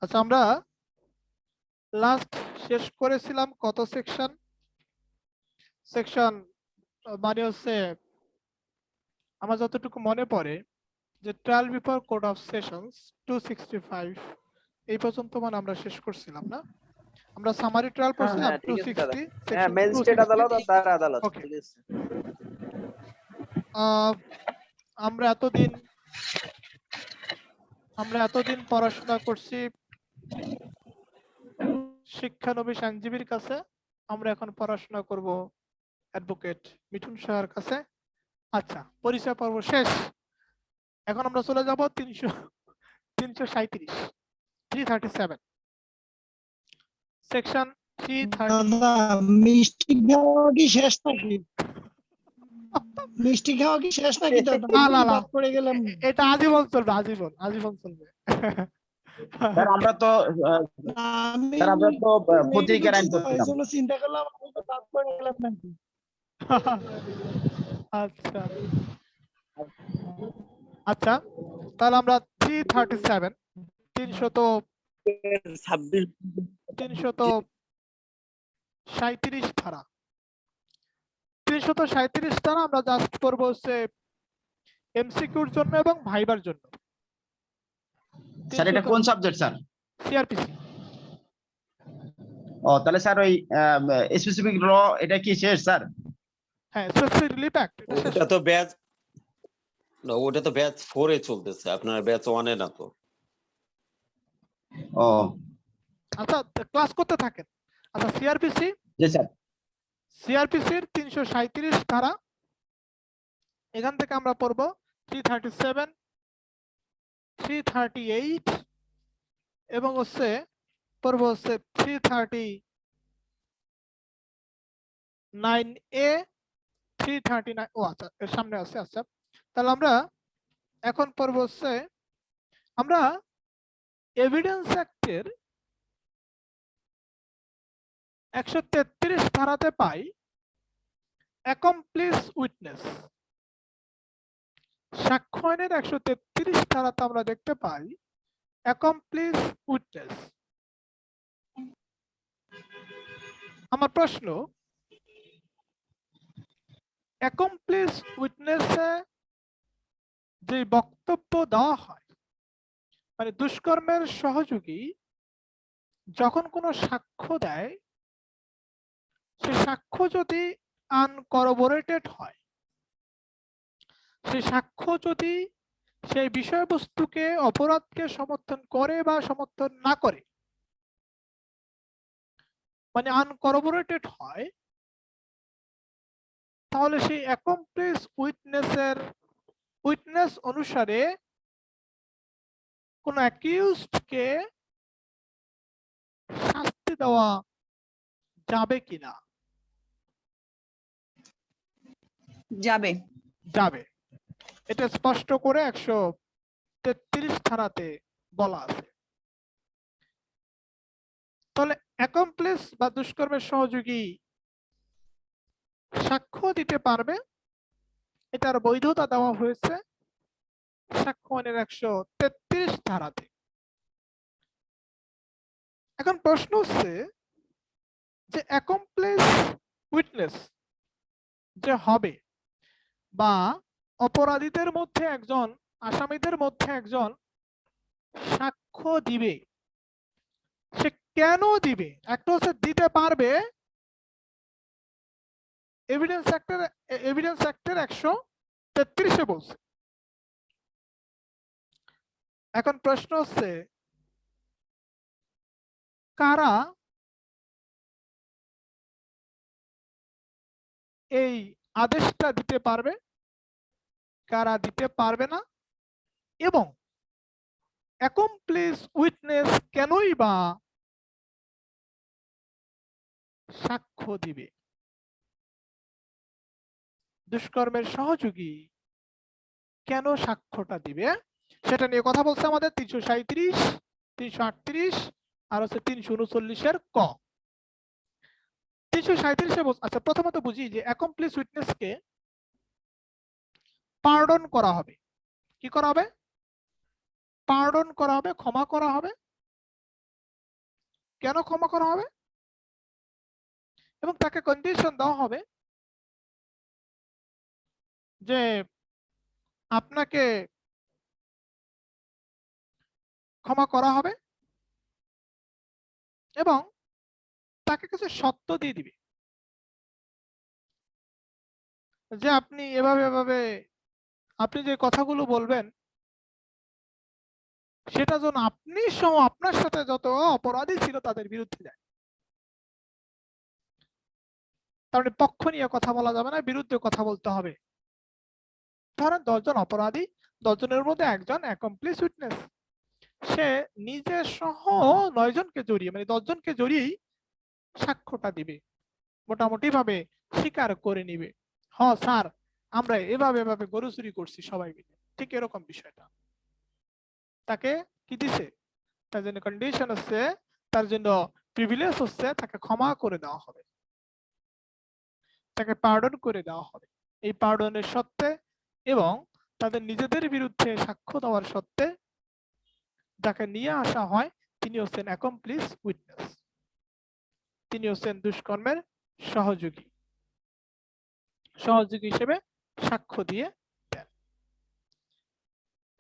আচ্ছা, আমরা লাস্ট শেষ করেছিলাম কত সেকশন? সেকশন মানে হচ্ছে আমার যতটুকু মনে পড়ে যে trial before code of sessions 265 এই পর্যন্ত মানে আমরা শেষ করছিলাম না? আমরা সামারি ট্রায়াল পড়ছিলাম হ্যাঁ ঠিক আছে দাদা। 260 হ্যাঁ সেকশন ম্যাজিস্ট্রেট আদালত 260। আর দায়রা আদালত ওকে, ঠিক আছে। আমরা এতদিন পড়াশোনা করছি শিক্ষানবিশ আইনজীবীর কাছে। আমরা এখন পড়াশোনা করব অ্যাডভোকেট মিঠুন সাহার কাছে। আচ্ছা, পরিচয় পর্ব শেষ। এখন আমরা চলে যাব 337 সেকশন 330। দাদা মিষ্টি খাওয়া কি শেষ নাকি? মিষ্টি খাওয়া কি শেষ নাকি দাদা? না না না, বাদ পড়ে গেলাম। এটা আজীবন চলবে, আজীবন আজীবন চলবে। স্যার আমরা তো আমি স্যার আমরা তো এই প্রতিকার আইন ঢুকছি তো, এই করছিলাম। জন্য চিন্তা করলাম আমি তো বাদ পড়ে গেলাম নাকি। আচ্ছা আচ্ছা, তাহলে আমরা 337 337 ধারা 337 ধারা আমরা জাস্ট করব হচ্ছে এমসিকিউর জন্য এবং ভাইবার জন্য। স্যার এটা কোন সাবজেক্ট স্যার? সিআরপিসি। ও তাহলে স্যার ওই স্পেসিফিক র এটা কি শেষ স্যার? হ্যাঁ, স্পেসিফিক রিলিফ অ্যাক্ট এটা শেষ। ওটা তো ব্যাচ না, ওটা তো ব্যাচ 4 এ চলতেছে, আপনার ব্যাচ 1 এ না তো। ও আচ্ছা, ক্লাস করতে থাকেন। আচ্ছা, সিআরপিসি জি স্যার। সিআরপিসির 337 ধারা, এখান থেকে আমরা পড়ব 337 338 এবং হচ্ছে পড়ব হচ্ছে 339A 339। ও আচ্ছা, এর সামনে আছে। আচ্ছা, তাহলে আমরা এখন পড়ব হচ্ছে আমরা এভিডেন্স অ্যাক্টের 133 ধারাতে পাই অ্যাকমপ্লিস উইটনেস। সাক্ষ্য আইনের 133 ধারাতে আমরা দেখতে পাই অ্যাকমপ্লিস উইটনেস। আমার প্রশ্ন, অ্যাকমপ্লিস উইটনেসে যে বক্তব্য দেওয়া হয়, মানে দুষ্কর্মের সহযোগী যখন কোনো সাক্ষ্য দেয়, সে সাক্ষ্য যদি আনকরবোরেটেড হয়, সে সাক্ষ্য যদি সেই বিষয়বস্তুকে অপরাধকে সমর্থন করে বা সমর্থন না করে, মানে আনকরবোরেটেড হয়, তাহলে সেই অ্যাকমপ্লিস উইটনেস অনুসারে কোন অ্যাকিউজডকে শাস্তি দেওয়া যাবে কিনা? যাবে। যাবে, এটা স্পষ্ট করে 133 ধারাতে বলা আছে। তাহলে অ্যাকমপ্লিস বা দুষ্কর্মের সহযোগী সাক্ষ্য দিতে পারবে, এটার বৈধতা দেওয়া হয়েছে সাক্ষ্য আইনের 133 ধারাতে। এখন প্রশ্ন হচ্ছে যে অ্যাকমপ্লিস উইটনেস যে হবে বা অপরাধীদের মধ্যে একজন, আসামিদের মধ্যে একজন সাক্ষ্য দিবে, সে কেন দিবে? একটা হচ্ছে দিতে পারবে, এভিডেন্স অ্যাক্টের 133-এ বলছে। এখন প্রশ্ন হচ্ছে কারা এই আদেশটা দিতে পারবে, কারা দিতে পারবে না, এবং অ্যাকমপ্লিস উইটনেস কেনই বা সাক্ষ্য দিবে? দুষ্কর্মের সহযোগী কেন সাক্ষ্যটা দিবে সেটা নিয়ে কথা বলছে আমাদের 337, 338 আর হচ্ছে 339-এর ক। 337-এ আচ্ছা, প্রথমত বুঝি যে অ্যাকমপ্লিস উইটনেসকে পার্ডন করা হবে। কি করা হবে? পার্ডন করা হবে, ক্ষমা করা হবে কেন ক্ষমা করা হবে এবং তাকে কন্ডিশন দেওয়া হবে যে আপনাকে ক্ষমা করা হবে এবং তাকে কিছু শর্ত দিয়ে দিবে যে আপনি এভাবে এভাবে আপনি যে কথাগুলো বলবেন সেটা যেন আপনি সহ আপনার সাথে যত অপরাধী ছিল তাদের বিরুদ্ধে যায়। তার মানে পক্ষ নিয়ে কথা বলা যাবে না, বিরুদ্ধে কথা বলতে হবে। ধরেন 10 জন অপরাধী, 10 জনের মধ্যে একজন অ্যাকমপ্লিস উইটনেস, সে নিজে সহ 9 জনকে জড়িয়ে মানে 10 জনকে জড়িয়েই সাক্ষ্যটা দিবে, মোটামুটি ভাবে স্বীকার করে নিবে, হ্যাঁ স্যার আমরা এভাবে এভাবে গরু চুরি করছি সবাই মিলে, ঠিক এরকম বিষয়টা। তাকে কি দিছে, তার জন্য কন্ডিশন হচ্ছে, তার জন্য প্রিভিলেজ হচ্ছে তাকে ক্ষমা করে দেওয়া হবে, তাকে পার্ডন করে দেওয়া হবে। এই পার্ডনের সত্ত্বে এবং তাদের নিজেদের বিরুদ্ধে সাক্ষ্য দেওয়ার সত্ত্বে যাকে নিয়ে আসা হয় তিনি হচ্ছেন অ্যাকমপ্লিস উইটনেস, তিনি হচ্ছেন দুষ্কর্মের সহযোগী, সহযোগী হিসেবে সাক্ষ্য দিয়ে দেন।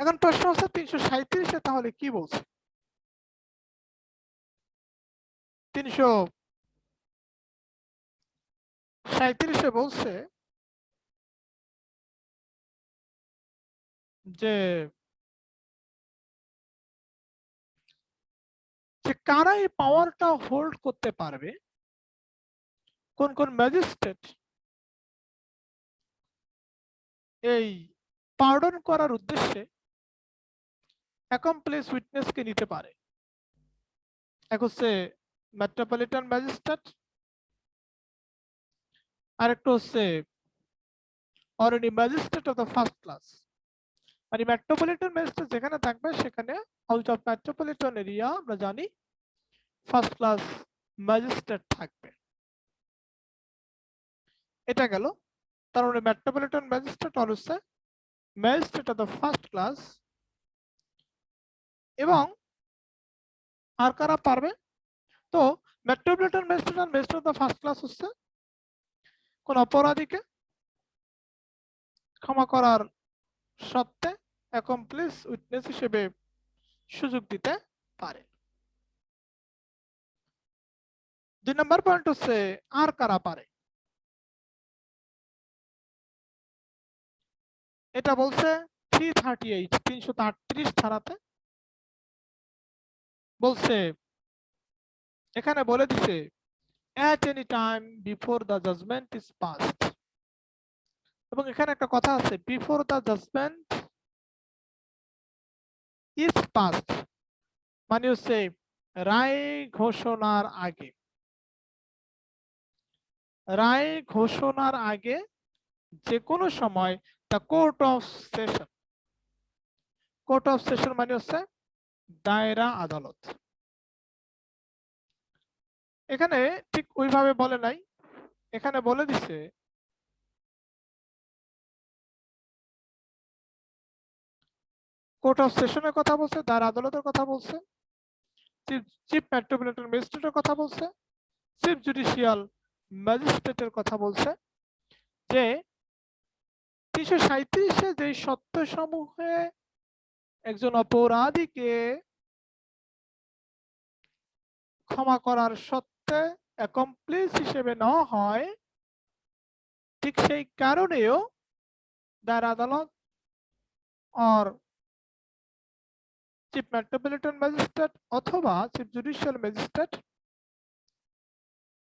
এখন প্রশ্ন হচ্ছে 337-এ তাহলে কি বলছে? 337-এ বলছে যে কারা এই পাওয়ারটা হোল্ড করতে পারবে, কোন কোন ম্যাজিস্ট্রেট এই পার্ডন করার উদ্দেশ্যে অ্যাকমপ্লিস উইটনেসকে নিতে পারে। এক হচ্ছে মেট্রোপলিটন ম্যাজিস্ট্রেট, আর একটা হচ্ছে অরনি magistrate of the first class. মানে মেট্রোপলিটন ম্যাজিস্ট্রেট যেখানে থাকবে সেখানে আউট অফ মেট্রোপলিটন এরিয়া আমরা জানি ফার্স্ট ক্লাস ম্যাজিস্ট্রেট থাকবে। এটা গেল, তার মানে মেট্রোপলিটন ম্যাজিস্ট্রেট আর হচ্ছে magistrate of the first class. এবং আর কারা পারবে? তো মেট্রোপলিটন ম্যাজিস্ট্রেট আর magistrate of the first class হচ্ছে কোন অপরাধীকে ক্ষমা করার সত্ত্বে অ্যাকমপ্লিস উইটনেস হিসেবে সুযোগ দিতে পারে। 2 নম্বর পয়েন্ট হচ্ছে আর কারা পারে, এটা বলছে 338 ধারাতে বলছে, এখানে বলে দিছে at any time before the judgment is passed। এবং এখানে একটা কথা আছে, before the judgment is passed মানে হচ্ছে রায় ঘোষণার আগে, রায় ঘোষণার আগে যে কোনো সময় the court of session, court of session মানে হচ্ছে দায়রা আদালত। এখানে ঠিক ওইভাবে বলে নাই, এখানে বলে দিছে কোর্ট অফ সেশনের কথা বলছে, দায়রা আদালতের কথা বলছে, চিফ মেট্রোপলিটন ম্যাজিস্ট্রেটের কথা বলছে, চিফ জুডিশিয়াল ম্যাজিস্ট্রেটের কথা বলছে যে 337-এ যে সত্য সমূহে একজন অপরাধীকে ক্ষমা করার সত্ত্বে অ্যাকমপ্লিস হিসেবে নেওয়া হয়, ঠিক সেই কারণেও দায়রা আদালত আর চিফ মেট্রোপলিটন ম্যাজিস্ট্রেট অথবা চিফ জুডিশিয়াল ম্যাজিস্ট্রেট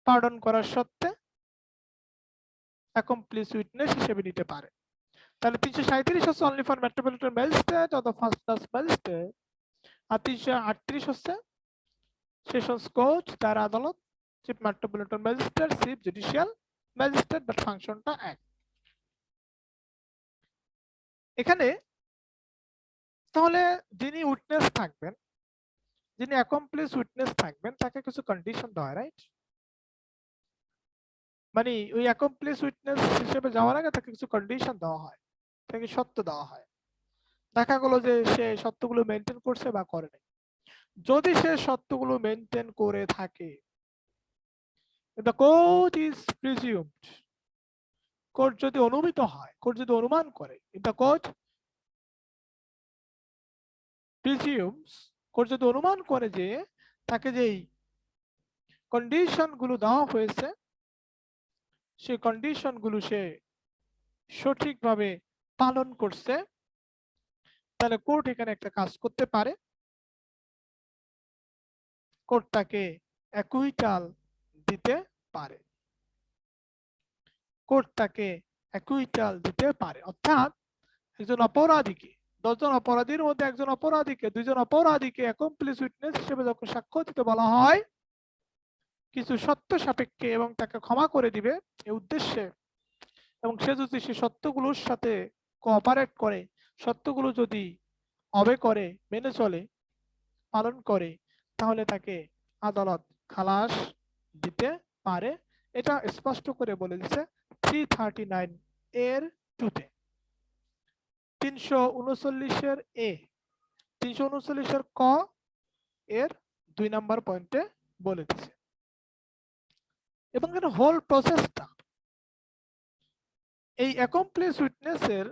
পার্ডন করার সত্ত্বে অ্যাকমপ্লিস উইটনেস হিসেবে নিতে পারে। তাহলে 337 হচ্ছে অনলি ফর মেট্রোপলিটন ম্যাজিস্ট্রেট অথবা ফার্স্ট ক্লাস ম্যাজিস্ট্রেট, আর 338 হচ্ছে সেশনস কোর্ট, দায়রা আদালত, chief metropolitan magistrate, chief judicial magistrate, but ফাংশনটা এক। এখানে তাহলে যিনি উইটনেস থাকবেন, যিনি অ্যাকমপ্লিস উইটনেস থাকবেন তাকে কিছু কন্ডিশন দেওয়া হয়, রাইট? মানে ওই অ্যাকমপ্লিস উইটনেস হিসেবে যাওয়ার আগে তাকে কিছু কন্ডিশন দেওয়া হয়, তাকে সত্য দেওয়া হয়, দেখা গেল যে সে সত্যগুলো মেনটেন করছে বা করে নাই। যদি সে সত্যগুলো মেনটেন করে থাকে, the court is presumed, court যদি অনুমিত হয়, কোর্ট যদি অনুমান করে, the court presumes, কোর্ট যদি অনুমান করে যে তাকে যেই কন্ডিশন গুলো দেওয়া হয়েছে সেই কন্ডিশন গুলো সে সঠিকভাবে পালন করছে, তাহলে কোর্ট এখানে একটা কাজ করতে পারে, কোর্ট তাকে অ্যাকুইটাল দিতে পারে, কোর্ট তাকে অ্যাকুইটাল দিতে পারে। অর্থাৎ একজন অপরাধীকে, 10 জন অপরাধীর মধ্যে একজন অপরাধীকে, 2 জন অপরাধীকে অ্যাকমপ্লিস উইটনেস হিসেবে যখন সাক্ষ্য দিতে বলা হয় কিছু সত্য সাপেক্ষে এবং তাকে ক্ষমা করে দিবে এই উদ্দেশ্যে, এবং সে যদি সে সত্যগুলোর সাথে কোঅপারেট করে, সত্যগুলো যদি অবে করে, মেনে চলে, পালন করে, তাহলে তাকে আদালত খালাস দিতে পারে। এটা স্পষ্ট করে বলে দিচ্ছে 339 এর 2 তে। 339 এর এ, 339 এর ক এর 2 নাম্বার পয়েন্টে বলে দিচ্ছে। এবং এর হোল প্রসেসটা, এই অ্যাকমপ্লিস উইটনেসের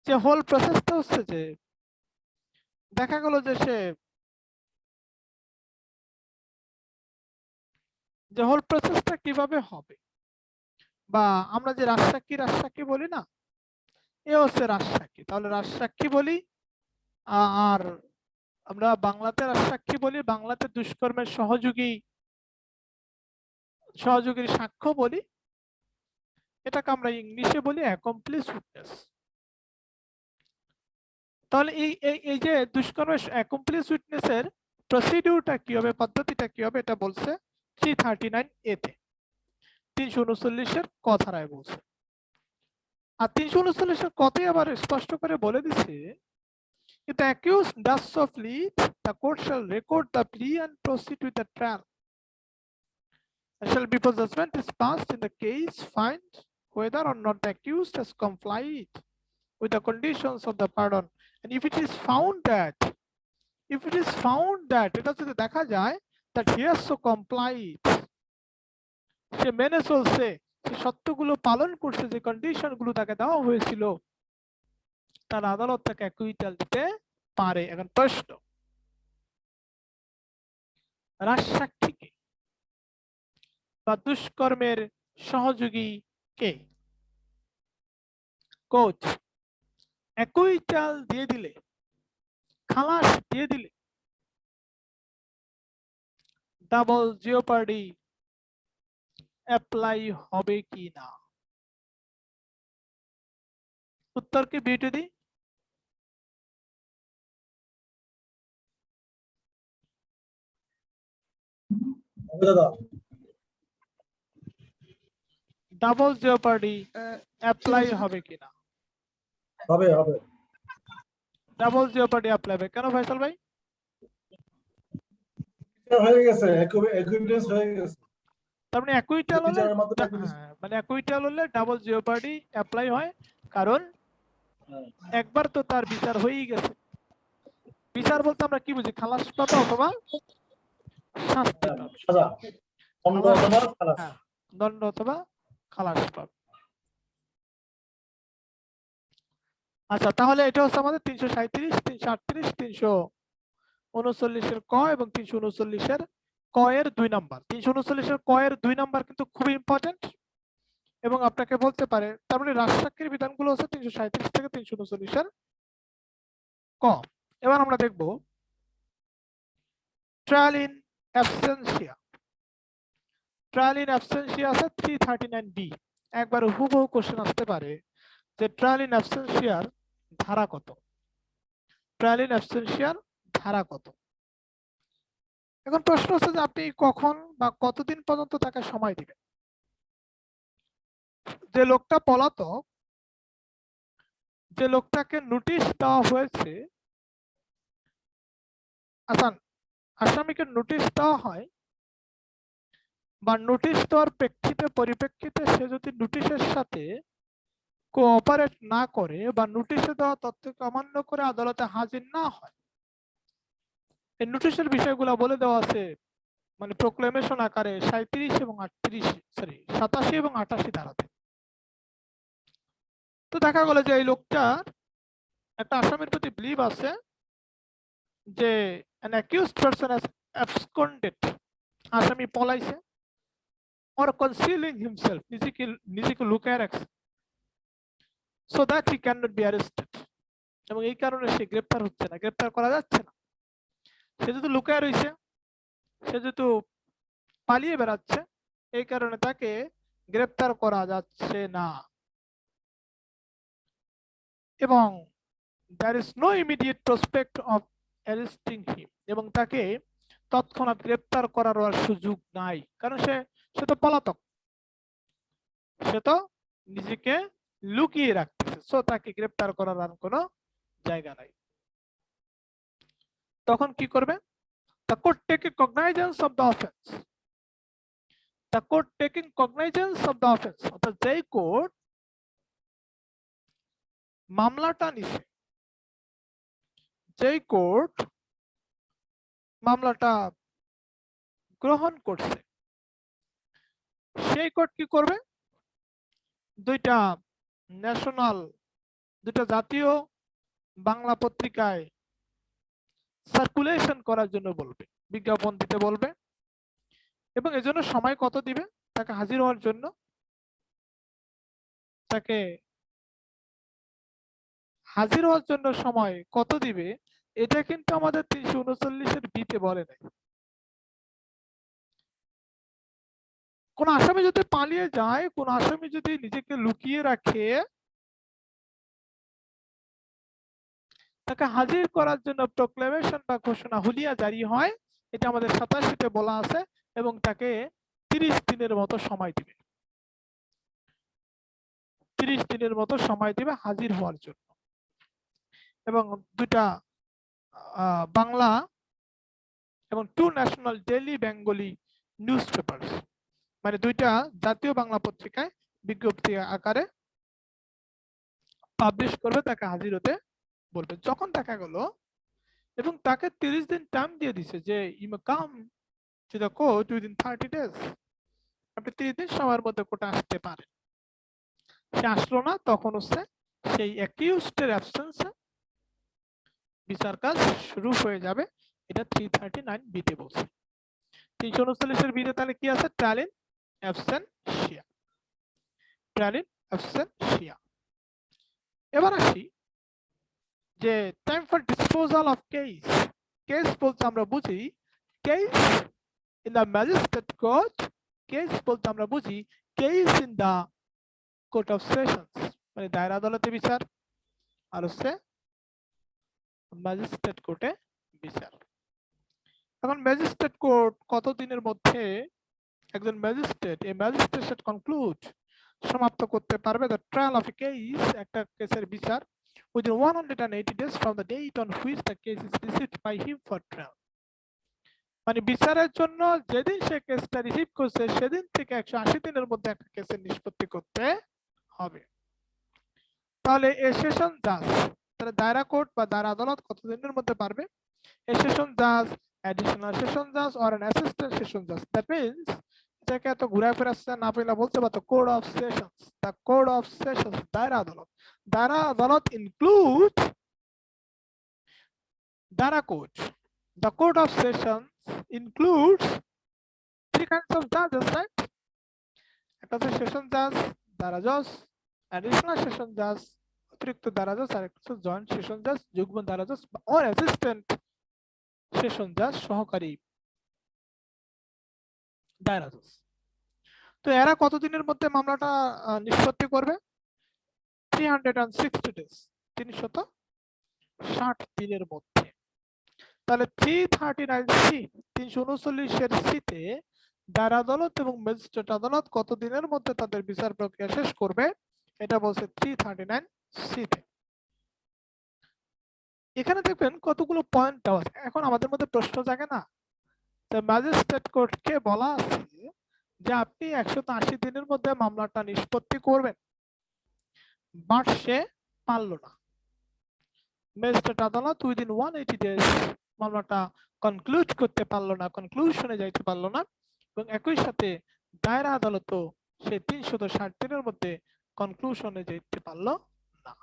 যে হোল প্রসেসটা হচ্ছে যে দেখা গেল যে সে যে হোল প্রসেসটা কিভাবে হবে, বা আমরা যে রাজসাক্ষী বলি না, এ হচ্ছে রাজসাক্ষী। তাহলে রাজসাক্ষী বলি, আর আমরা বাংলাতে রাজসাক্ষী বলি, বাংলাতে দুষ্কর্মের সহযোগীর সাক্ষ্য বলি, এটাকে আমরা ইংলিশে বলি অ্যাকমপ্লিস উইটনেস। তাহলে এই যে দুষ্কর্মের অ্যাকমপ্লিস উইটনেসের প্রসিডিউরটা কি হবে, পদ্ধতিটা কি হবে, এটা বলছে 339 এ তে, 339 এর ক ধারায় বলছে। আর 339 এর কতে আবার স্পষ্ট করে বলে দিছে, if the accused does so plead, the court shall record the plea and proceed with the trial. And shall before judgment is passed in the case find whether or not the accused has complied with the conditions of the pardon. And if it is found that এটা যদি দেখা যায় that he has so complied, সে মেনে চলছে, সে সত্যগুলো পালন করছে, যে condition গুলো তাকে দেওয়া হয়েছিল, তার আদালত তাকে অ্যাকুইটাল দিতে পারে। এখন প্রশ্ন, রাজসাক্ষীকে বা দুষ্কর্মের সহযোগী কে কোচ অ্যাকুইটাল দিয়ে দিলে, খালাস দিয়ে দিলে ডাবল জিওপার্ডি অ্যাপ্লাই হবে কি না? উত্তর কি বিউটি দি? ডাবল জিওপার্ডি অ্যাপ্লাই হবে কিনা? হবে হবে ডাবল জিওপার্ডি অ্যাপ্লাই হবে কেন ফয়সাল ভাই? হয়ে গেছে, একুইভ্যালেন্স হয়ে গেছে। তার মানে অ্যাকুইটাল হলে, বিচারের মাধ্যমে মানে অ্যাকুইটাল হলে ডাবল জিওপার্ডি অ্যাপ্লাই হয়, কারণ একবার তো তার বিচার হয়েই গেছে। বিচার বলতে আমরা কি বুঝি? খালাস পাবে অথবা শাস্তি পাবে, সাজা, দণ্ড অথবা খালাস। হ্যাঁ, দণ্ড অথবা খালাস পাবে। আচ্ছা, তাহলে এটা হচ্ছে আমাদের 337, 338, 339 এর ক এবং 339 এর ক এর 2 নাম্বার। 339 এর ক এর 2 নাম্বার কিন্তু খুব ইম্পর্টেন্ট, এবং আপনাকে বলতে পারে, তার মানে রাজসাক্ষীর বিধানগুলো হচ্ছে 337 থেকে 339 এর ক। এবার আমরা দেখব trial in absentia. Trial in absentia আছে 339 বি। একবার হুবহু কোশ্চেন আসতে পারে যে ট্রায়াল ইন অ্যাবসেন্সিয়ার ধারা কত, ট্রায়াল ইন অ্যাবসেন্সিয়ার ধারা কত। এখন প্রশ্ন হচ্ছে যে আপনি কখন বা কতদিন পর্যন্ত তাকে সময় দিবেন। যে লোকটা পলাতক, যে লোকটাকে নোটিশ দেওয়া হয়েছে, আচ্ছা, আসামিকে নোটিশ দেওয়া হয় বা নোটিশ দেওয়ার পরিপ্রেক্ষিতে সে যদি নোটিশের সাথে কোঅপারেট না করে বা নোটিশে দেওয়া তথ্যকে অমান্য করে আদালতে হাজির না হয়, এই নোটিশের বিষয়গুলো বলে দেওয়া আছে মানে প্রোক্লেমেশন আকারে 37 এবং 87 এবং 88 ধারাতে। তো দেখা গেল যে এই লোকটার একটা আসামির প্রতি বিলিভ আছে যে an accused person has absconded, আসামি পলাইছে, or concealing himself, নিজেকে লুকায় রাখছে, so that he cannot be arrested, এবং এই কারণে সে গ্রেফতার হচ্ছে না, গ্রেফতার করা যাচ্ছে না। সে যেহেতু লুকায় রয়েছে, সে যেহেতু পালিয়ে বেড়াচ্ছে, এই কারণে তাকে গ্রেফতার করা যাচ্ছে না, এবং there is no immediate prospect of arresting him, এবং তাকে তৎক্ষণাৎ গ্রেফতার করার আর সুযোগ নাই, কারণ সে তো পলাতক, সে তো নিজেকে লুকিয়ে রাখতেছে, সো তাকে গ্রেফতার করার আর কোনো জায়গা নাই। তখন কি করবে? The court taking cognizance of the offense, the court taking cognizance of the offense, অর্থাৎ যেই কোর্ট মামলাটা নিছে, যেই কোর্ট মামলাটা গ্রহণ করছে, সেই কোর্ট কি করবে? দুইটা জাতীয় বাংলা পত্রিকায় সার্কুলেশন করার জন্য বলবে, বিজ্ঞাপন দিতে বলবে, এবং এজন্য সময় কত দিবে তাকে হাজির হওয়ার জন্য? তাকে হাজির হওয়ার জন্য সময় কত দিবে এটা কিন্তু আমাদের 339-এর বিতে বলে নাই। কোন আসামি যদি পালিয়ে যায়, কোন আসামি যদি নিজেকে লুকিয়ে রাখে, তাকে হাজির করার জন্য প্রোক্লেমেশন বা ঘোষণা হুলিয়া জারি হয়, এটা আমাদের 87-তে বলা আছে, এবং তাকে 30 দিনের মতো সময় দিবে, 30 দিনের মতো সময় দিবে হাজির হওয়ার জন্য। এবং দুটা বাংলা এবং 2 national daily Bengali news papers, মানে দুইটা জাতীয় বাংলা পত্রিকায় বিজ্ঞপ্তি আকারে পাবলিশ করবে, তাকে হাজির হতে বলবে। যখন দেখা গেল এবং তাকে 30 দিন টাইম দিয়ে দিছে যে you may come to the court within 30 days, আপনি 30 দিন সময়ের মধ্যে কোর্টে আসতে পারেন, সে আসলো না, তখন হচ্ছে সেই অ্যাকিউজড-এর অ্যাবসেন্সে বিচার কাজ শুরু হয়ে যাবে। এটা 339 বিতে বলছে। 339-এর বিতে তাহলে কি আছে? Trial in absentia, trial in absentia. এবার আসি যে time for disposal of case. Case বলতে আমরা বুঝি case in the magistrate court, case বলতে আমরা বুঝি case in the court of sessions, মানে দায়রা আদালতে বিচার, আর হচ্ছে ম্যাজিস্ট্রেট কোর্টে বিচার। এখন ম্যাজিস্ট্রেট কোর্ট কত দিনের মধ্যে একজন ম্যাজিস্ট্রেট এই ম্যাজিস্ট্রেট কনক্লুড সমাপ্ত করতে পারবে the trial of A case, একটা কেসের বিচার, within 180 days from the date on which the case is received by him for trial, মানে বিচারের জন্য যেদিন সে কেসটা রিসিভ করছে সেদিন থেকে 180 দিনের মধ্যে একটা কেসের নিষ্পত্তি করতে হবে। তাহলে এ সেশন জাজ, তাহলে দায়রা কোর্ট বা দায়রা আদালত কত দিনের মধ্যে পারবে? এ সেশন জাজ, অ্যাডিশনাল সেশন জাজ অর অ্যান অ্যাসিস্ট্যান্ট সেশন জাজ, দ্যাট মিন্স এটাকে এত ঘুরাফেরা না পেলে বলতে পারতো court of sessions, the court of sessions, দায়রা আদালত। দায়রা আদালত ইনক্লুড দায়রা court. The court of sessions includes 3 kinds of judges, right? একটা হচ্ছে সেশন জাজ, দায়রা জজ, অ্যাডিশনাল সেশন জাজ, অতিরিক্ত দায়রা জজ, আর একটা হচ্ছে জয়েন্ট সেশন জাজ, যুগ্ম দায়রা জজ অর অ্যাসিস্ট্যান্ট সেশন জাজ, সহকারী দায়রা জজ। তো এরা কতদিনের মধ্যে মামলাটা নিষ্পত্তি করবে? 360 days, 360 দিনের মধ্যে। তাহলে 339C, 339-এর সিতে দায়রা আদালত এবং ম্যাজিস্ট্রেট আদালত কত দিনের মধ্যে তাদের বিচার প্রক্রিয়া শেষ করবে এটা বলছে 339C-তে। এখানে দেখবেন কতগুলো পয়েন্ট দেওয়া আছে। এখন আমাদের মধ্যে প্রশ্ন জাগে না, যে ম্যাজিস্ট্রেট কোর্টকে বলা আছে যে আপনি 180 দিনের মধ্যে মামলাটা নিষ্পত্তি করবেন, বাট সে পারল না। ম্যাজিস্ট্রেট আদালত উইদিন 180 ডেজ মামলাটা কনক্লুড করতে পারলো না, কনক্লুশনে যাইতে পারলো না, এবং একই সাথে দায়রা আদালতও সে 360 দিনের মধ্যে কনক্লুশনে যাইতে পারলো না,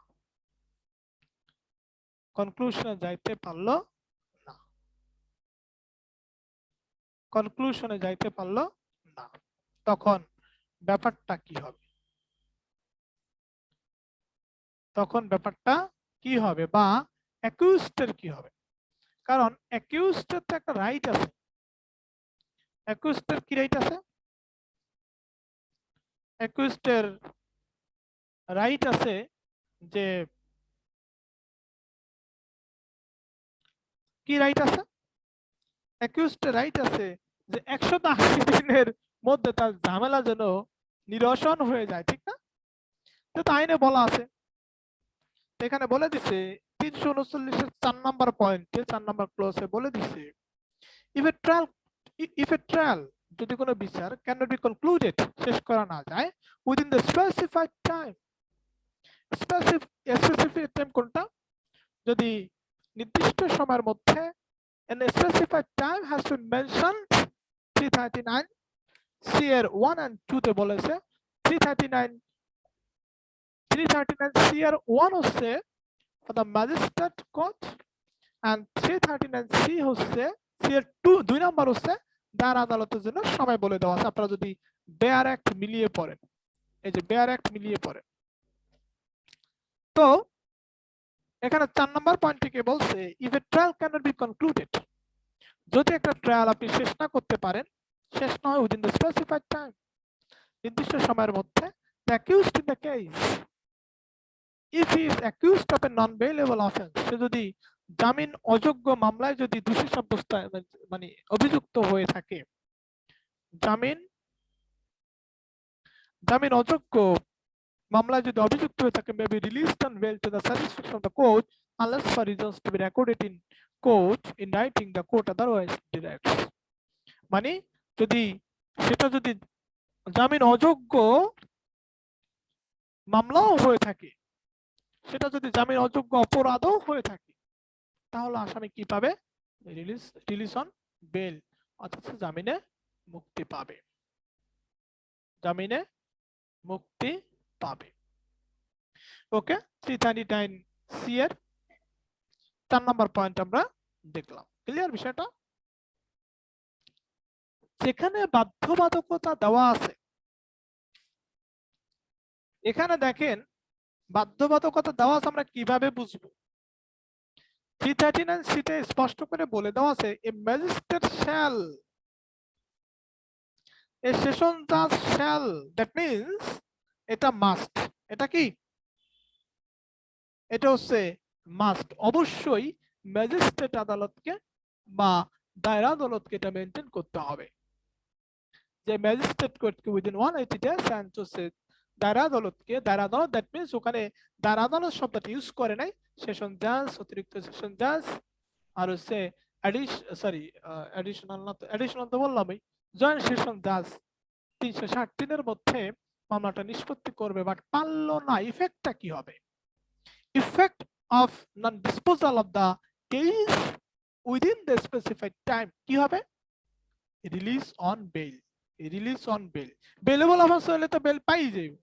কনক্লুশনে যাইতে পারলো না, কনক্লুশনে যাইতে পারলো না। তখন ব্যাপারটা কি হবে? তখন ব্যাপারটা কি হবে বা অ্যাকিউজডের কি হবে? কারণ অ্যাকিউজডের তো একটা রাইট আছে। অ্যাকিউজডের কি রাইট আছে? অ্যাকিউজডের রাইট আছে যে কি রাইট আছে? অ্যাকিউজডের রাইট আছে যে 180 দিনের মধ্যে তার ঝামেলা যেন নিরসন হয়ে যায়, ঠিক না? তো আইনে বলা আছে, এখানে বলে দিছে 339 এর 4 নাম্বার পয়েন্টে 4 নাম্বার ক্লজে বলে দিছে ইফ এ ট্রায়াল যদি কোনো বিচার ক্যানট বি কনক্লুডেড শেষ করা না যায় within the specified time. Specific time কোনটা? যদি নির্দিষ্ট সময়ের মধ্যে an specified time has been mentioned 339 CR 1 and 2 তে বলেছে 339 CR 1 হচ্ছে for the magistrate court and 339 C হচ্ছে CR 2 দুই নাম্বার হচ্ছে দায়রা আদালতের জন্য সময় বলে দেওয়া আছে। আপনারা যদি বেয়ার অ্যাক্ট মিলিয়ে পড়েন, এই যে বেয়ার অ্যাক্ট মিলিয়ে পড়েন, তো এখানে 4 নাম্বার পয়েন্ট থেকে বলছে if a trial cannot be concluded, যদি একটা ট্রায়াল আপনি শেষ না করতে পারেন, শেষ না হয় উইদিন দ্য স্পেসিফাইড টাইম নির্দিষ্ট সময়ের মধ্যে, the accused in the case if he is accused of a non-bailable offense, সে যদি জামিন অযোগ্য মামলায় যদি দোষী সাব্যস্ত মানে অভিযুক্ত হয়ে থাকে, জামিন অযোগ্য মামলায় যদি অভিযুক্ত হয়ে থাকে, may be released on bail to the satisfaction of the court unless for reasons to be recorded in court in writing the court otherwise directs। মানে যদি সেটা যদি জামিন অযোগ্য মামলাও হয়ে থাকে, সেটা যদি জামিন অযোগ্য অপরাধও হয়ে থাকে, তাহলে আসামি কি পাবে? রিলিজ অন বেল, অর্থাৎ জামিনে মুক্তি পাবে, জামিনে মুক্তি পাবে। ওকে, 339 সি এর 4 নাম্বার পয়েন্ট আমরা দেখলাম। ক্লিয়ার বিষয়টা? যেখানে বাধ্যবাধকতা দেওয়া আছে, এখানে দেখেন বাধ্যবাধকতা দেওয়া আছে, আমরা কিভাবে বুঝবো? 339 সিতে স্পষ্ট করে বলে দেওয়া আছে এ ম্যাজিস্ট্রেট শ্যাল, এ সেশন জাজ শ্যাল, দ্যাট মিন্স এটা মাস্ট। এটা কি? এটা হচ্ছে মাস্ট, অবশ্যই ম্যাজিস্ট্রেট আদালতকে বা দায়রা আদালতকে এটা মেনটেন করতে হবে যে ম্যাজিস্ট্রেট কোর্টকে উইদিন 180 ডেজ এন্ড হচ্ছে দায়রা আদালতকে, দায়রা আদালত দ্যাট মিন্স ওখানে দায়রা আদালত শব্দটা ইউজ করে নাই, সেশন জাজ, অতিরিক্ত সেশন জাজ, আর হচ্ছে অ্যাডিশনাল তো বললামই, জয়েন্ট সেশন জাজ 360 দিনের মধ্যে মামলাটা নিষ্পত্তি করবে, বাট পারলো না। ইফেক্টটা কি হবে? Effect of non-disposal of the case within the specified time কি হবে? Release on bail, release on bail। Bailable offence হলে তো বেল পাই যাবে,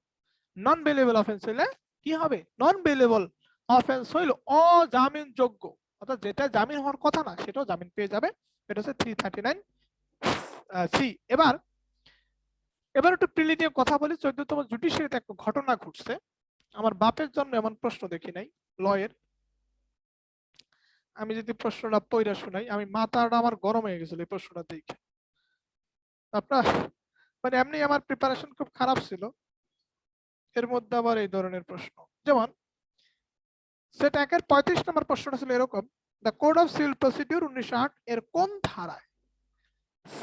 নন বেলেবল অফেন্স হলে কি হবে? নন বেলেবল অফেন্স হইল অজামিনযোগ্য, অর্থাৎ যেটা জামিন হওয়ার কথা না সেটাও জামিন পেয়ে যাবে। এটা হচ্ছে 339 সি। এবার একটু প্রিলি নিয়ে কথা বলি। 14তম জুডিশিয়ারিতে একটা ঘটনা ঘটছে, আমার বাপের জন্য এমন প্রশ্ন দেখি নাই লয়ের। আমি যদি প্রশ্নটা পড়া শোনাই, আমি মাথাটা আমার গরম হয়ে গেছিল এই প্রশ্নটা দেখে। আপনার মানে এমনি আমার প্রিপারেশন খুব খারাপ ছিল, এর মধ্যে আবার এই ধরনের প্রশ্ন। যেমন সেটা একের 35 নম্বর প্রশ্নটা ছিল এরকম, the code of civil procedure 1908 এর কোন ধারায়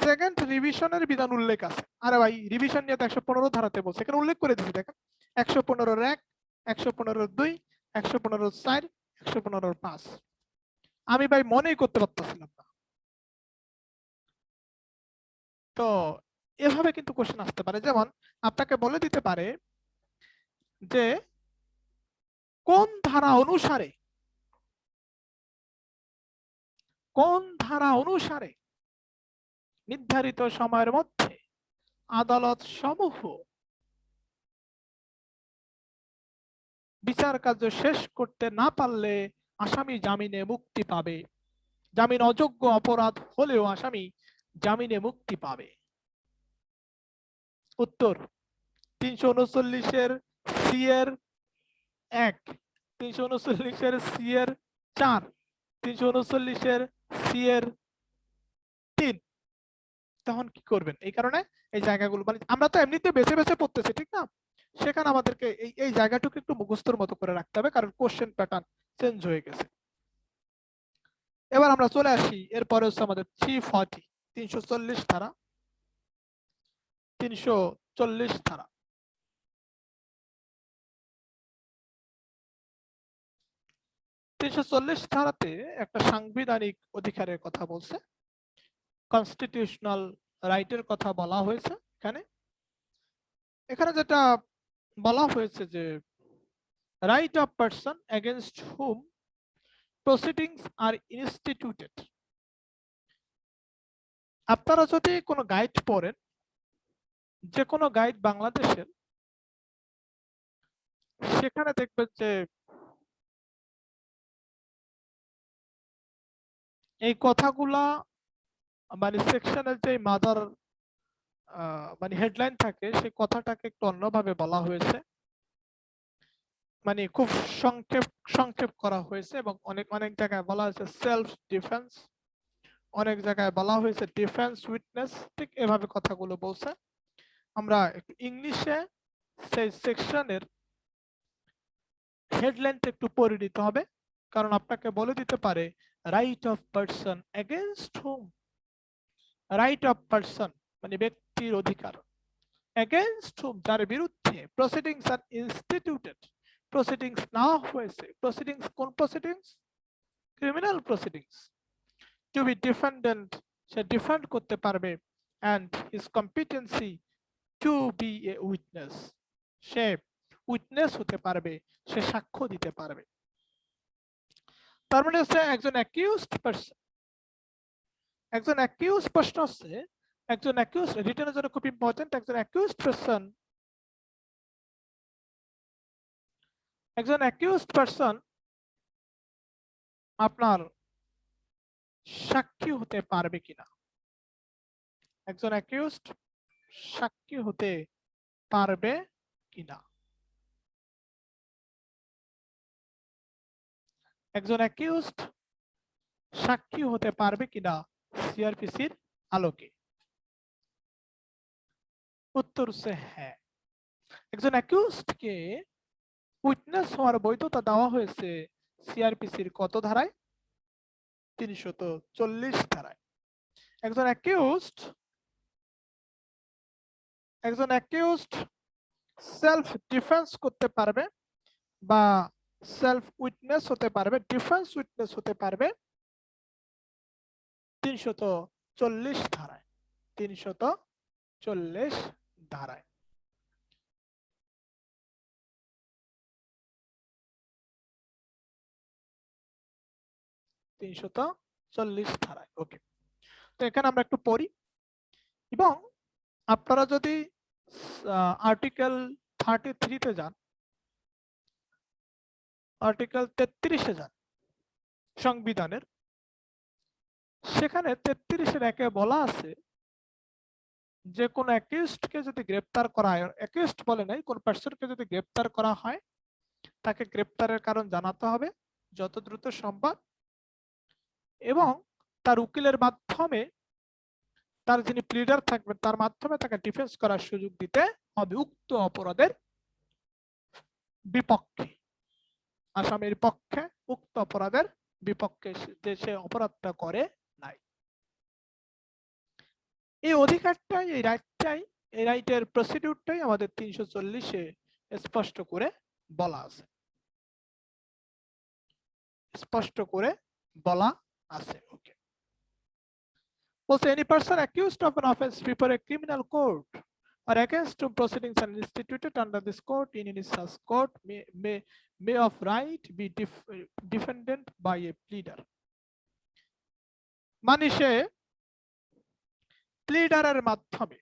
সেকেন্ড রিভিশনের বিধান উল্লেখ আছে? আরে ভাই, রিভিশন নিয়ে তো 115 ধারাতে বলছে, এখানে উল্লেখ করে দিয়েছে, দেখেন 115(1), 115(2), 115(4), 115(5)। আমি ভাই মনেই করতে পারতেছিলাম না। তো এভাবে কিন্তু কোশ্চেন আসতে পারে, যেমন আপনাকে বলে দিতে পারে যে কোন ধারা অনুসারে নির্ধারিত সময়ের মধ্যে আদালত সমূহ বিচার কার্য শেষ করতে না পারলে আসামি জামিনে মুক্তি পাবে। জামিন অযোগ্য অপরাধ হলেও আসামি জামিনে মুক্তি পাবে। উত্তর 339-এর সি এর 1, 339-এর সি এর 4, 339-এর সি এর 3। তখন কি করবেন? এই কারণে এই জায়গাগুলো মানে আমরা তো এমনিতে বেছে বেছে পড়তেছি, ঠিক না? সেখানে আমাদেরকে এই জায়গাটুকু একটু মুখস্থর মতো করে রাখতে হবে, কারণ কোশ্চেন প্যাটার্ন চেঞ্জ হয়ে গেছে। এবার আমরা চলে আসি, এরপরে হচ্ছে আমাদের 340, 340 ধারা। 340 ধারা। ধারাতে একটা সাংবিধানিক অধিকারের কথা বলছে, কনস্টিটিউশনাল রাইটের কথা বলা হয়েছে। এখানে যেটা বলা হয়েছে যে right of person against whom proceedings are instituted. আপনারা যদি কোনো গাইড পড়েন, যে কোনো গাইড বাংলাদেশের, সেখানে দেখবেন যে এই কথাগুলা মানে সেকশনের যে মাদার মানে হেডলাইন থাকে, সেই কথাটাকে একটু অন্যভাবে বলা হয়েছে, মানে খুব সংক্ষেপ করা হয়েছে, এবং অনেক জায়গায় বলা হয়েছে সেলফ ডিফেন্স, অনেক জায়গায় বলা হয়েছে ডিফেন্স উইটনেস, ঠিক এভাবে কথাগুলো বলছে। আমরা একটু ইংলিশে সেই সেকশনের হেডলাইনটা একটু পড়ে নিতে হবে, কারণ আপনাকে বলে দিতে পারে right of person against hmm. Right of person মানে ব্যক্তির অধিকার, এগেইনস্ট হুম যার বিরুদ্ধে প্রসিডিংস আর ইনস্টিটিউটেড, প্রসিডিংস না হয়েছে। প্রসিডিংস কোন proceedings? Criminal proceedings. To be defendant সে ডিফেন্ড করতে পারবে, and his competency to be a witness সে উইটনেস হতে পারবে, সে সাক্ষ্য দিতে পারবে। তার মানে হচ্ছে একজন অ্যাকিউজড পারসন, একজন অ্যাকিউজ প্রশ্ন হচ্ছে একজন অ্যাকিউজ রিটেনের জন্য খুব ইম্পর্টেন্ট। একজন অ্যাকিউজড পারসন আপনার সাক্ষী হতে পারবে কিনা, একজন অ্যাকিউজড সাক্ষী হতে পারবে কিনা, একজন অ্যাকিউজড সাক্ষী হতে পারবে কিনা সিআরপিসির আলোকে। উত্তর হচ্ছে হ্যাঁ। একজন অ্যাকিউজড কে উইটনেস হওয়ার বৈধতা দেওয়া হয়েছে সিআরপিসির কত ধারায়? 340 ধারায়। একজন অ্যাকিউজড সেলফ ডিফেন্স করতে পারবে বা সেলফ উইটনেস হতে পারবে, ডিফেন্স উইটনেস হতে পারবে 340 ধারায়। 340 ধারায়। ওকে, তো এখানে আমরা একটু পড়ি, এবং আপনারা যদি আর্টিকেল 33-তে যান, আর্টিকেল 33-এ যান সংবিধানের, সেখানে 33-এর 1-এ বলা আছে যে কোন অ্যাকিউজডকে যদি গ্রেফতার করা হয়, অ্যাকিউজড বলে নাই, কোন পার্সনকে যদি গ্রেফতার করা হয়, তাকে গ্রেফতারের কারণ জানাতে হবে যত দ্রুত সম্ভব, এবং তার উকিলের মাধ্যমে, তার যিনি প্লিডার থাকবেন তার মাধ্যমে তাকে ডিফেন্স করার সুযোগ দিতে হবে উক্ত অপরাধের বিপক্ষে, আসামির পক্ষে, উক্ত অপরাধের বিপক্ষে যে সে অপরাধটা করে নাই। এই অধিকারটাই, এই রাইটটাই, এই রাইটের প্রসিডিউরটাই আমাদের 340-এ স্পষ্ট করে বলা আছে, স্পষ্ট করে বলা আছে। ওকে, বলছে any person accused of an offence before a criminal court or against whom proceedings are instituted under this court in any such court may of right be defended by a pleader. মানে সে প্লিডারের মাধ্যমে,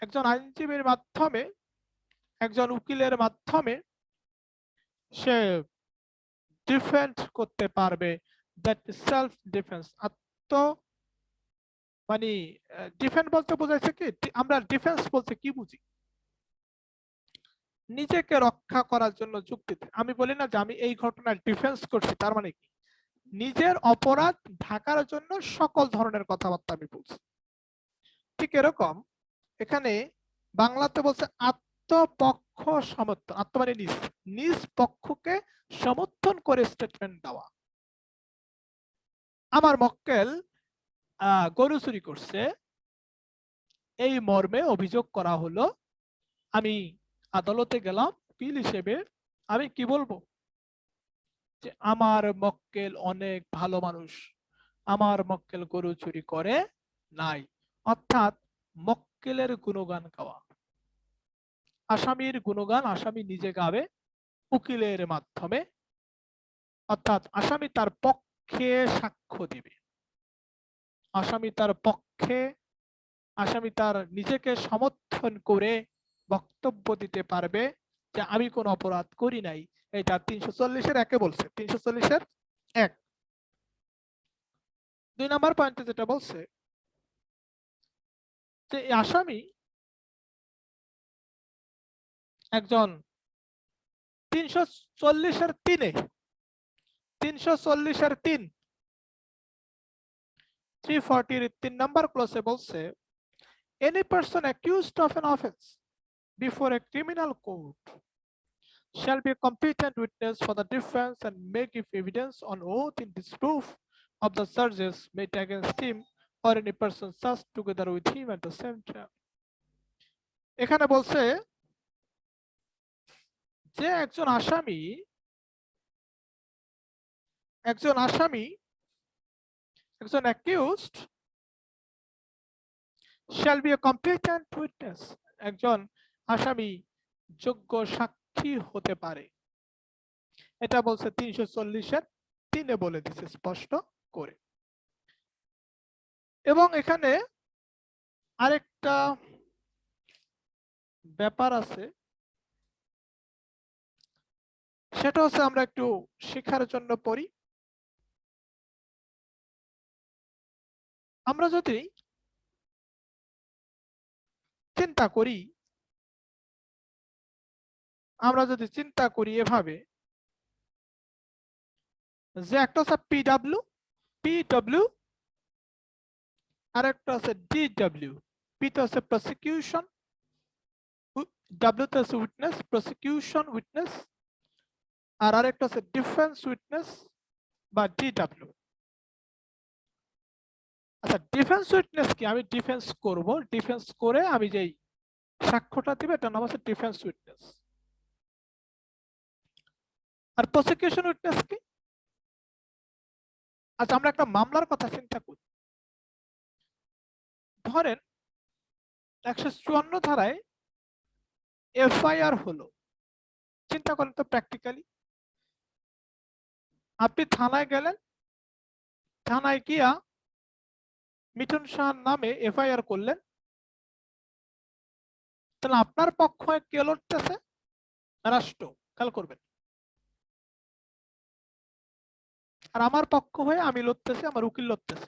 একজন আইনজীবীর মাধ্যমে, একজন উকিলের মাধ্যমে সে defend করতে পারবে। দ্যাট সেলফ ডিফেন্স, আত্ম মানে ডিফেন্ড বলতে বোঝাইছে কি, আমরা ডিফেন্স বলতে কি বুঝি? নিজেকে রক্ষা করার জন্য যুক্তিতে। আমি বলি না যে আমি এই ঘটনার ডিফেন্স করছি, তার মানে কি নিজের অপরাধ ঢাকার জন্য সকল ধরনের কথাবার্তা আমি বলছি। ঠিক এরকম এখানে বাংলাতে বলছে আত্মপক্ষ সমর্থন, আত্ম মানে নিজ, নিজ পক্ষকে সমর্থন করে স্টেটমেন্ট দেওয়া। আমার মক্কেল গরু চুরি করছে, এই মর্মে অভিযোগ করা হলো, আমি আদালতে গেলাম উকিল হিসেবে, আমি কি বলবো যে আমার মক্কেল অনেক ভালো মানুষ, আমার মক্কেল গরু চুরি করে নাই। অর্থাৎ মক্কেলের গুণগান গাওয়া, আসামির গুণগান আসামি নিজে গাবে উকিলের মাধ্যমে, অর্থাৎ আসামি তার পক্ষে সাক্ষ্য দিবে, আসামি তার পক্ষে, আসামি তার নিজেকে সমর্থন করে বক্তব্য দিতে পারবে যে আমি কোনো অপরাধ করি নাই। এটা 340-এর 1-এ বলছে, 340-এর 1। 2 নম্বর পয়েন্টে যেটা বলছে যে আসামি একজন 340-এর 3-এ, 340-এর 3, 340-এর 3 নম্বর ক্লসে বলছে any person accused of an offense before a criminal court shall be a competent witness for the defense and may give evidence on oath in disproof of the charges made against him or any person charged together with him at the same time. এখানে বলছে যে একজন আসামি একজন accused shall be a competent witness, একজন আসামি যোগ্য সাক্ষী হতে পারে। এটা বলছে 340-এর 3-এ বলে দিছে স্পষ্ট করে। এবং এখানে আরেকটা ব্যাপার আছে, সেটা হচ্ছে আমরা একটু শেখার জন্য পড়ি। আমরা যদি চিন্তা করি এভাবে যে একটা হচ্ছে পিডব্লিউ আর একটা আছে ডিডব্লিউ। পিটা হচ্ছে প্রসিকিউশন, ডাব্লিউ তে আছে উইটনেস, প্রসিকিউশন উইটনেস, আর আরেকটা আছে ডিফেন্স উইটনেস বা ডিডব্লিউ। আচ্ছা, ডিফেন্স উইটনেস কি? আমি ডিফেন্স করব, ডিফেন্স করে আমি যেই সাক্ষ্যটা দিবে এটার নাম হচ্ছে ডিফেন্স উইটনেস। আর প্রসিকিউশন উইটনেস কি? আচ্ছা, আমরা একটা মামলার কথা চিন্তা করি। ধরেন 154 ধারায় এফআইআর হলো, চিন্তা করেন তো প্র্যাকটিক্যালি। আপনি থানায় গেলেন, থানায় গিয়া মিঠুন শাহর নামে এফআইআর করলেন, তাহলে আপনার পক্ষ কে লড়তেছে? রাষ্ট্র, খেয়াল করবেন। আর আমার পক্ষ হয়ে আমি লড়তেছি, আমার উকিল লড়তেছে।